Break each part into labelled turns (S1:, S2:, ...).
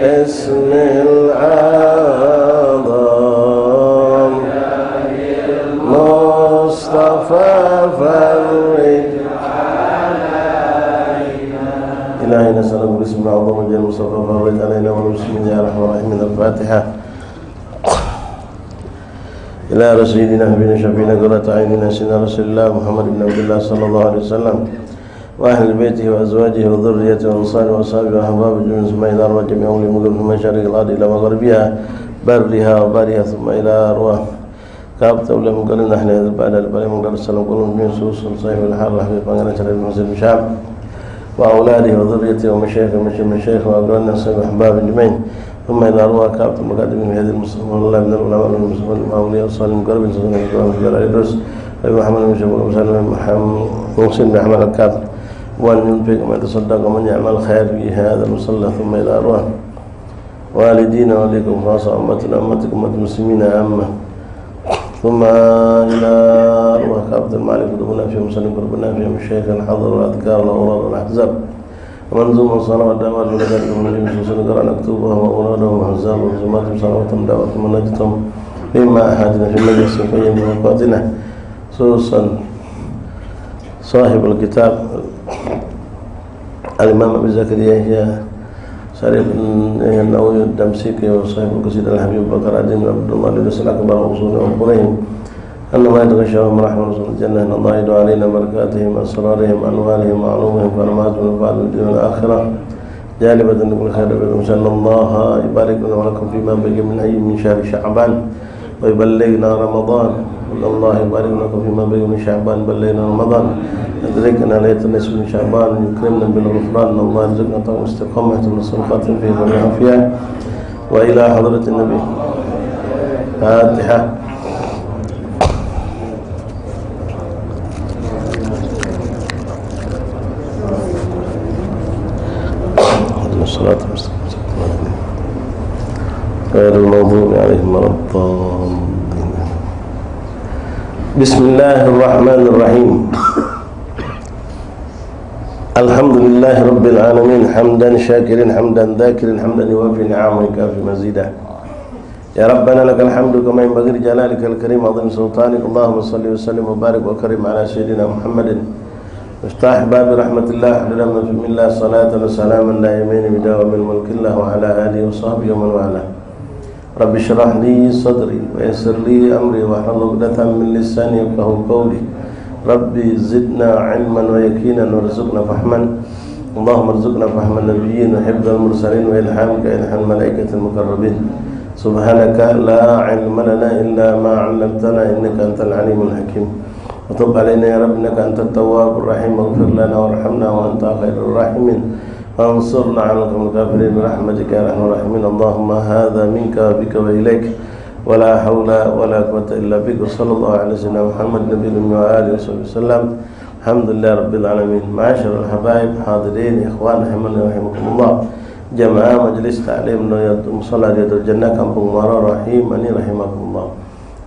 S1: اسم الأعظم مصطفى فرج إلهي نسألك باسم الأعظم وجل مصطفى فرج علينا والمسلمين يا رحمن الرحيم. الفاتحة. إلى رسولنا نبينا شفينا قرة عيننا سيدنا رسول الله محمد بن عبد الله صلى الله عليه وسلم وأهل بيته وأزواجه وذريته وأنصاره وأصحابه وأحبابه جميع سماء الأرض وجميع أولي الملك من مشارق الأرض إلى مغربها برها وبارها ثم إلى أرواح كابت أولي مقالين نحن بعد البالي مقال السلام كلهم من سوس صاحب الحال رحمة بانغانا شريف المسجد الشعب وأولاده وذريته ومشايخ وأقران نصيب أحباب الجميع ثم إلى أرواح كابت المقدمين في هذه المصطفى الله من العلماء والمصطفى وأولياء الصالحين المقربين سيدنا محمد الإدرس أبي محمد بن شباب وسلم محسن بن أحمد الكاتب وأن ينفق ومن يتصدق ومن يعمل خير في هذا المصلى ثم إلى أرواح والدينا وليكم خاصة أمتنا أمتكم أمة المسلمين عامة ثم إلى أرواح كافة المعرفة ودخولنا في مسلم قربنا في الشيخ الحضر والأذكار والأوراد والأحزاب ومنظوم الصلاة والدعوات ولذلك من النبي صلى الله عليه وسلم قرأ نكتوبها وأورادهم وأحزاب وزماتهم صلواتهم دعواتهم ونجتهم مما أحدنا في المجلس القيم ووقاتنا خصوصا صاحب الكتاب الإمام أبي زكريا هي شريف النووي الدمسكي وصاحب القصيدة الحبيب بكر عدي بن عبد الله لرسل أكبر أصول وقريهم أنما يتغشاهم رحمة رسول الجنة إن الله يدعو علينا بركاتهم أسرارهم أنوارهم معلومهم كرماتهم وفعل الدين والآخرة جالبة لكل خير بكم إن شاء الله يبارك لنا ولكم فيما بقي من أي من شهر شعبان ويبلغنا رمضان إن الله يبارك لكم فيما بقي من شعبان بلغنا رمضان أدركنا ليلة النصف من شعبان يكرمنا بالغفران إن الله يرزقنا طاقة واستقامة والصدقات فيه والعافية وإلى حضرة النبي. فاتحة. الصلاة والسلام غير المغضوب عليهم ولا الضالين. بسم الله الرحمن الرحيم. الحمد لله رب العالمين حمدا شاكرا حمدا ذاكرا حمدا يوافي نعمه ويكافي مزيدا. يا ربنا لك الحمد كما ينبغي لجلالك الكريم عظيم سلطانك. اللهم صل وسلم وبارك وكرم على سيدنا محمد مفتاح باب رحمة الله حلنا من فم الله صلاة وسلاما دائمين بدوام الملك الله وعلى آله وصحبه ومن والاه. رب اشرح لي صدري ويسر لي أمري واحلل عقدة من لساني يفقهوا قولي. ربي زدنا علما ويقينا وارزقنا فهما. اللهم ارزقنا فهم النبيين وحفظ المرسلين وإلهامك إلهام الملائكة المقربين. سبحانك لا علم لنا إلا ما علمتنا إنك أنت العليم الحكيم. وتب علينا يا رب إنك أنت التواب الرحيم واغفر لنا وارحمنا وأنت خير الراحمين وانصرنا على القوم الكافرين برحمتك يا أرحم الراحمين. اللهم هذا منك وبك وإليك ولا حول ولا قوة إلا بك. وصلى الله على سيدنا محمد نبي الأمي وآله وصحبه وسلم. الحمد لله رب العالمين. معاشر الحبايب حاضرين إخوان رحمني رحمكم الله جماعة مجلس تعليم مصلى رياض الجنة كامبung Muara rahimani rahimakumullah.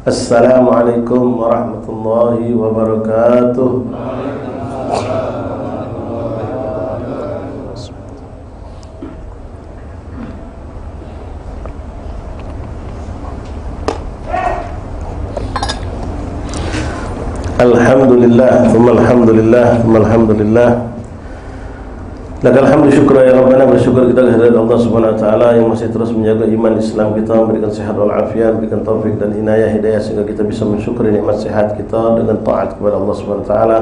S1: Assalamualaikum warahmatullahi wabarakatuh. Alhamdulillah, alhamdulillah. Lakal hamdu syukra ya Rabbana, bersyukur kita kehadirat Allah Subhanahu wa taala yang masih terus menjaga iman Islam kita, memberikan sehat wal afiat, memberikan taufik dan inayah hidayah sehingga kita bisa mensyukuri nikmat sehat kita dengan taat kepada Allah Subhanahu wa taala.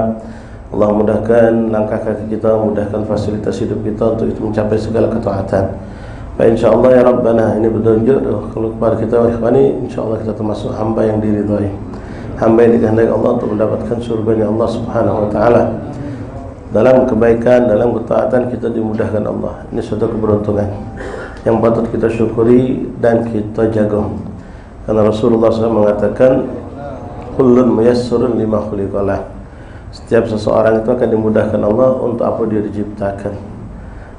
S1: Allah mudahkan langkah kaki kita, mudahkan fasilitas hidup kita untuk itu mencapai segala ketaatan. Baik, insyaallah ya Rabbana, ini bertunjuk kalau kepada kita ikhwani, insyaallah kita termasuk hamba yang diridhai. Hamba yang dikehendaki Allah untuk mendapatkan surganya Allah Subhanahu wa taala. Dalam kebaikan, dalam ketaatan kita dimudahkan Allah. Ini suatu keberuntungan yang patut kita syukuri dan kita jaga. Karena Rasulullah SAW mengatakan, kullun muyassarun lima khuliqalah. Setiap seseorang itu akan dimudahkan Allah untuk apa dia diciptakan.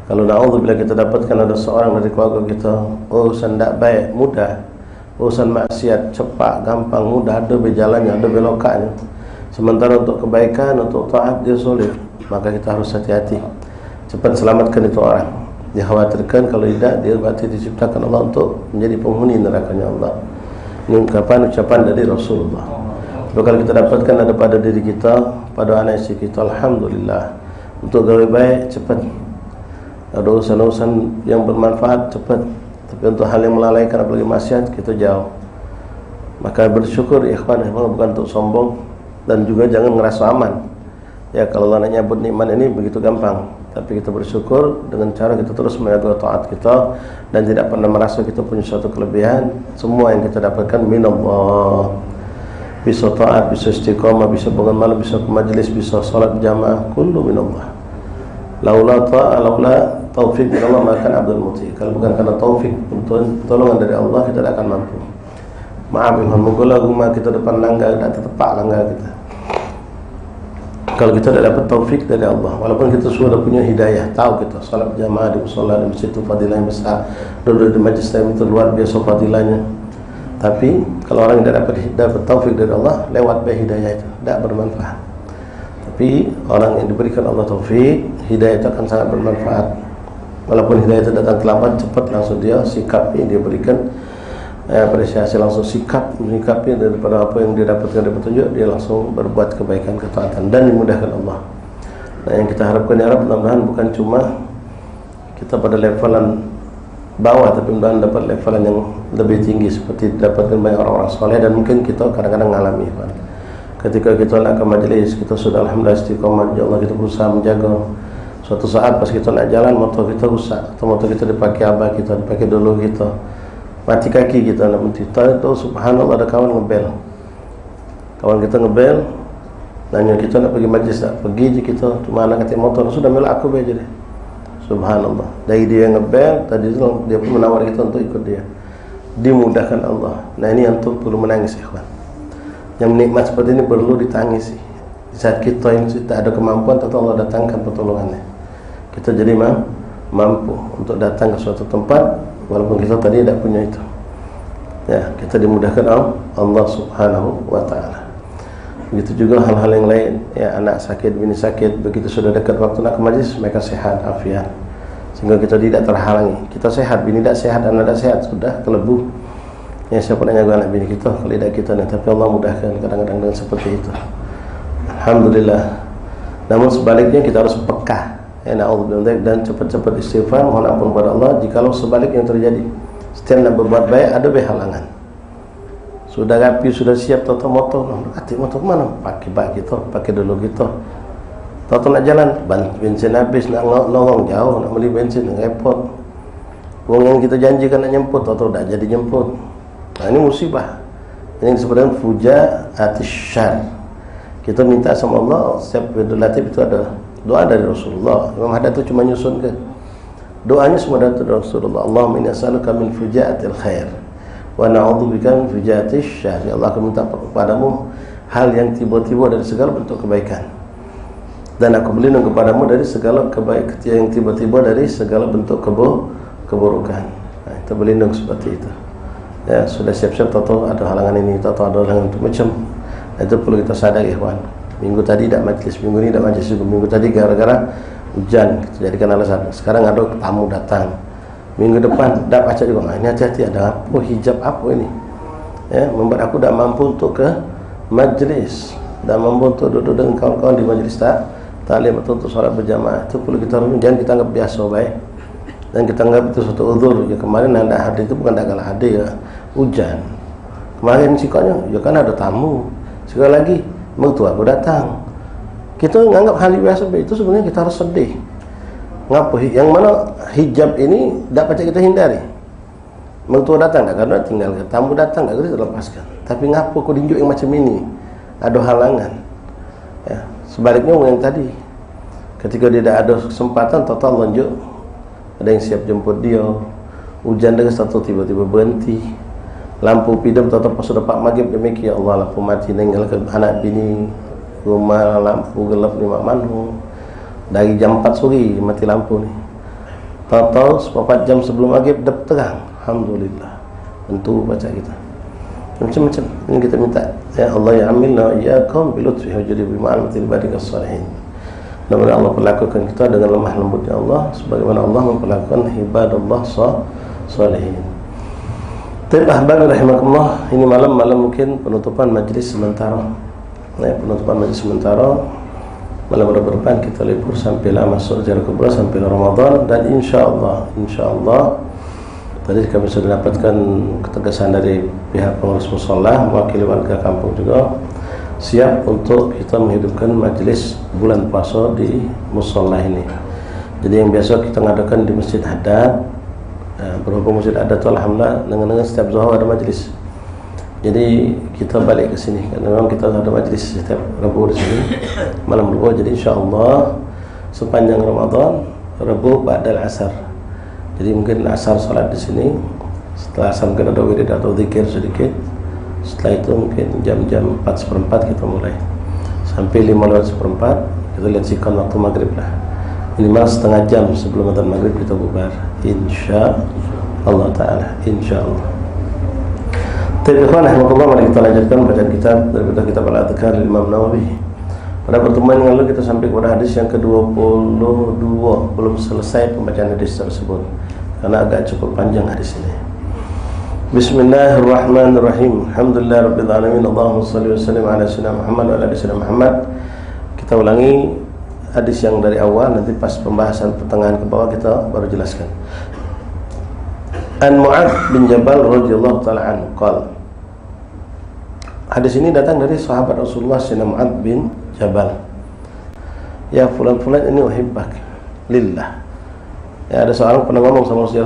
S1: Kalau na'udzubillah kita dapatkan ada seorang dari keluarga kita urusan tidak baik, mudah. Urusan maksiat, cepat, gampang, mudah, ada berjalannya, ada belokannya. Sementara untuk kebaikan, untuk taat dia sulit. Maka kita harus hati-hati, cepat selamatkan itu orang. Dikhawatirkan kalau tidak, dia berarti diciptakan Allah untuk menjadi penghuni nerakanya Allah. Ini ucapan dari Rasulullah. Tapi kalau kita dapatkan ada pada diri kita, pada anak istri kita, alhamdulillah. Untuk gawe baik cepat, ada urusan-urusan yang bermanfaat cepat. Tapi untuk hal yang melalaikan apalagi maksiat, kita jauh. Maka bersyukur ikhwan, bukan untuk sombong, dan juga jangan ngerasa aman. Ya, kalau Allah nak nyabut nikmat ini begitu gampang. Tapi kita bersyukur dengan cara kita terus menjaga taat kita dan tidak pernah merasa kita punya suatu kelebihan. Semua yang kita dapatkan minallah. Bisa taat, bisa istiqamah, bisa bangun malam, bisa ke majlis, bisa salat jamaah, kullu minallah. Laula taufik min Allah maka abdul muti. Kalau bukan karena taufik, pertolongan dari Allah, kita tidak akan mampu. Maaf Tuhan, moga rumah kita depan langgar dan tepat langgar kita. Kalau kita tidak dapat taufik dari Allah, walaupun kita sudah punya hidayah, tahu kita salat jamaah di musala di masjid itu fadilahnya besar, duduk di majlis itu luar biasa fadilahnya. Tapi kalau orang tidak dapat taufik dari Allah lewat hidayah itu tidak bermanfaat. Tapi orang yang diberikan Allah taufik, hidayah itu akan sangat bermanfaat. Walaupun hidayah itu datang terlambat, cepat langsung dia sikapi, dia berikan apresiasi, langsung sikap menyikapi daripada apa yang dia dapatkan dari petunjuk, dia langsung berbuat kebaikan, ketaatan dan dimudahkan Allah. Nah, yang kita harapkan ya Rabb, mudah-mudahan bukan cuma kita pada levelan bawah, tapi mudah-mudahan dapat levelan yang lebih tinggi seperti dapatkan banyak orang-orang soleh. Dan mungkin kita kadang-kadang mengalami ketika kita nak ke majlis, kita sudah alhamdulillah istiqomah, ya Allah kita berusaha menjaga. Suatu saat pas kita nak jalan, motor kita rusak, atau motor kita dipakai abah kita, dipakai dulu kita, mati kaki kita nak berhenti. Tahu subhanallah ada kawan ngebel. Kawan kita ngebel, nanya kita nak pergi majlis tak? Pergi je kita, cuma anak kata motor sudah melak aku aja deh. Subhanallah. Dari dia ngebel, tadi dia pun menawar kita untuk ikut dia. Dimudahkan Allah. Nah, ini yang perlu menangis ikhwan. Yang nikmat seperti ini perlu ditangisi. Di saat kita yang tidak ada kemampuan, tentu Allah datangkan pertolongannya. Kita jadi mampu untuk datang ke suatu tempat walaupun kita tadi tidak punya itu. Ya, kita dimudahkan Allah Subhanahu wa taala. Begitu juga hal-hal yang lain, ya, anak sakit, bini sakit, begitu sudah dekat waktu nak ke majlis, mereka sehat, afiat. Sehingga kita tidak terhalangi. Kita sehat, bini tidak sehat, anak tidak sehat, sudah kelebu. Ya, siapa nak jaga anak bini kita, kalau tidak kita nih, tapi Allah mudahkan kadang-kadang dengan seperti itu. Alhamdulillah. Namun sebaliknya kita harus peka. Ya, na'udzubillah, dan cepat-cepat istighfar, mohon ampun kepada Allah jikalau sebaliknya terjadi. Setiap nak berbuat baik ada halangan. Sudah rapi, sudah siap, toto motor, hati motor mana? Pakai bak kita, pakai dulu kita. Toto nak jalan, bensin habis, nak nongong jauh, nak beli bensin, repot. Uang yang kita janjikan nak jemput, toto dah jadi jemput. Nah, ini musibah. Ini sebenarnya fujaatis syarr. Kita minta sama Allah, setiap relatif itu ada doa dari Rasulullah. Imam Haddad itu cuma nyusunkan. Doanya semua dari Rasulullah. Allahumma inni as'aluka min fujaatil khair wa na'udzubika min fujaatis syarr. Ya Allah, aku minta kepadamu hal yang tiba-tiba dari segala bentuk kebaikan, dan aku berlindung kepadamu dari segala kebaikan yang tiba-tiba dari segala bentuk keburukan. Nah, kita berlindung seperti itu. Ya, sudah siap-siap, tahu ada halangan ini, tahu ada halangan itu macam. Itu perlu kita sadari ikhwan. Minggu tadi tidak majlis, minggu ini tidak majlis, minggu tadi gara-gara hujan kita jadikan alasan. Sekarang ada tamu datang, minggu depan tidak baca juga. Nah, ini hati-hati, ada apa, hijab apa ini, ya, membuat aku tidak mampu untuk ke majlis, tidak mampu untuk duduk dengan kawan-kawan di majlis taklim atau untuk sholat berjamaah. Itu perlu kita renung. Jangan kita anggap biasa baik, dan kita anggap itu suatu uzur. Ya, kemarin anda hadir itu bukan tak kalah hadir, ya, hujan. Kemarin sikapnya, ya kan ada tamu. Sekali lagi, mertua aku datang. Kita menganggap hal biasa, itu sebenarnya kita harus sedih. Ngapa? Yang mana hijab ini tak patut kita hindari. Mertua datang, tak kena tinggalkan. Tamu datang, tak kena kita lepaskan. Tapi ngapa kau tunjuk yang macam ini? Ada halangan. Ya, sebaliknya yang tadi, ketika dia tidak ada kesempatan, total lanjut. Ada yang siap jemput dia. Hujan deras, atau tiba-tiba berhenti. Lampu pidam tetap pas sudah Pak Maghrib demikian, ya Allah, lampu mati ninggalkan anak bini, rumah lampu gelap di mak manhu. Dari jam 4 sore mati lampu ni. Tahu 4 jam sebelum Maghrib dah terang. Alhamdulillah. Tentu baca kita. Macam-macam ini kita minta. Ya Allah, ya amilna iyyakum bi lutfi wa judi bi ma'al ibadikas salihin. Mudah-mudahan Allah perlakukan kita dengan lemah lembutnya Allah sebagaimana Allah memperlakukan ibadallah salihin. Baik ahbab rahimakumullah, ini malam mungkin penutupan majlis sementara. Penutupan majlis sementara. Malam berdepan kita libur sampailah masuk Jalal Kubra sampai Ramadan, dan insyaallah tadi kami sudah dapatkan ketegasan dari pihak pengurus mushola, mewakili warga kampung juga siap untuk kita menghidupkan majlis bulan puasa di mushola ini. Jadi yang biasa kita ngadakan di Masjid Adat, berhubung Masjid Adat itu alhamdulillah dengan setiap zuhur ada majlis. Jadi kita balik ke sini karena memang kita ada majlis setiap Rabu di sini, malam Rabu. Jadi insyaallah sepanjang Ramadan Rabu ba'dal asar. Jadi mungkin asar salat di sini, setelah asar mungkin ada wirid atau zikir sedikit. Setelah itu mungkin jam-jam 4:04 kita mulai sampai 5:04 kita lihat sikon waktu maghrib lah. Minimal setengah jam sebelum adzan maghrib kita bubar insyaallah taala, insyaallah. Teman-teman, alhamdulillah, mari kita lanjutkan bacaan kitab daripada kitab Al-Adhkar Imam Nawawi. Pada pertemuan yang lalu kita sampai kepada hadis yang ke-22, belum selesai pembacaan hadis tersebut karena agak cukup panjang hadis ini. Bismillahirrahmanirrahim. Alhamdulillahirabbil alamin. Allahumma shalli wa sallim ala sayyidina Muhammad wa ala ali sayyidina Muhammad. Kita ulangi hadis yang dari awal, nanti pas pembahasan pertengahan ke bawah kita baru jelaskan. An Mu'adz bin Jabal radhiyallahu taala anhu qala. Hadis ini datang dari sahabat Rasulullah Sayyidina Mu'adz bin Jabal. Ya fulan ini uhibbak lillah. Ya, ada seorang pernah ngomong sama Rasulullah